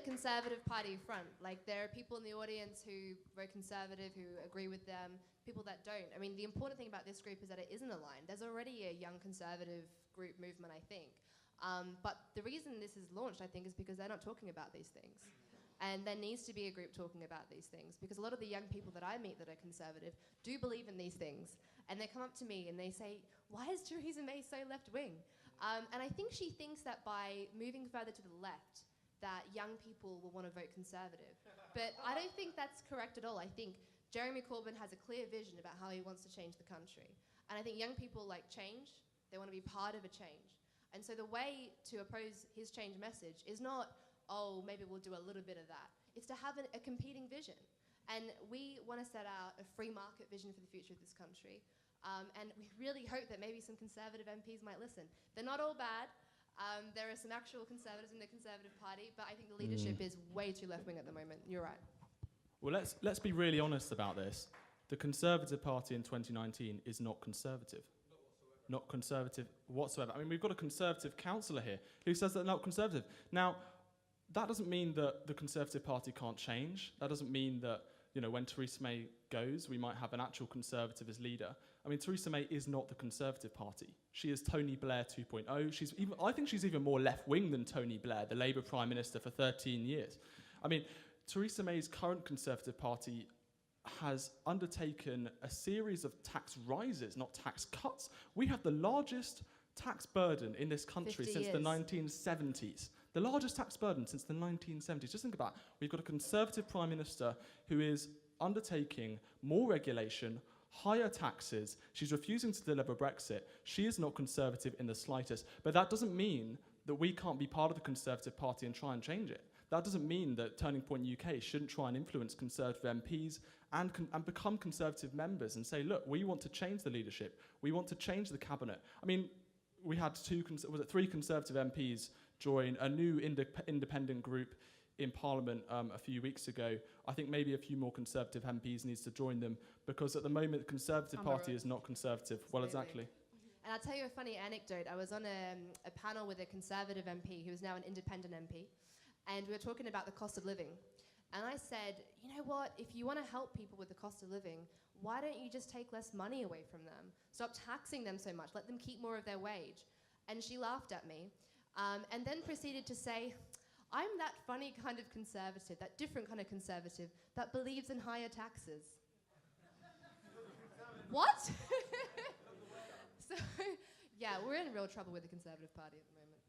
a Conservative Party front. Like, there are people in the audience who vote Conservative, who agree with them, people that don't. I mean, the important thing about this group is that it isn't aligned. There's already a young Conservative group movement, I think. But the reason this is launched, I think, is because they're not talking about these things. And there needs to be a group talking about these things, because a lot of the young people that I meet that are Conservative do believe in these things. And they come up to me and they say, why is Theresa May so left-wing? And I think she thinks that by moving further to the left, that young people will want to vote Conservative. But I don't think that's correct at all. I think Jeremy Corbyn has a clear vision about how he wants to change the country. And I think young people like change. They want to be part of a change. And so the way to oppose his change message is not, oh, maybe we'll do a little bit of that. It's to have a competing vision. And we want to set out a free market vision for the future of this country. And we really hope that maybe some Conservative MPs might listen. They're not all bad. There are some actual Conservatives in the Conservative Party, but I think the leadership is way too left-wing at the moment. You're right. Well, let's be really honest about this. The Conservative Party in 2019 is not Conservative. Not Conservative whatsoever. I mean, we've got a Conservative councillor here who says they're not Conservative. Now, that doesn't mean that the Conservative Party can't change. That doesn't mean that, you know, when Theresa May goes, we might have an actual Conservative as leader. I mean, Theresa May is not the Conservative Party. She is Tony Blair 2.0. I think she's even more left-wing than Tony Blair, the Labour Prime Minister for 13 years. I mean, Theresa May's current Conservative Party has undertaken a series of tax rises, not tax cuts. We have the largest tax burden in this country since the 1970s. The largest tax burden since the 1970s. Just think about it. We've got a Conservative Prime Minister who is undertaking more regulation, higher taxes. She's refusing to deliver Brexit. She is not Conservative in the slightest. But that doesn't mean that we can't be part of the Conservative Party and try and change it. That doesn't mean that Turning Point UK shouldn't try and influence Conservative MPs and become Conservative members and say, look, we want to change the leadership. We want to change the cabinet. I mean, we had three Conservative MPs join a new independent group in Parliament a few weeks ago. I think maybe a few more Conservative MPs needs to join them, because at the moment the Conservative Party is not Conservative. Well, exactly. And I'll tell you a funny anecdote. I was on a panel with a Conservative MP who is now an independent MP, and we were talking about the cost of living. And I said, you know what, if you want to help people with the cost of living, why don't you just take less money away from them? Stop taxing them so much, let them keep more of their wage. And she laughed at me, and then proceeded to say, I'm that funny kind of Conservative, that different kind of Conservative, that believes in higher taxes. What? So, yeah, we're in real trouble with the Conservative Party at the moment.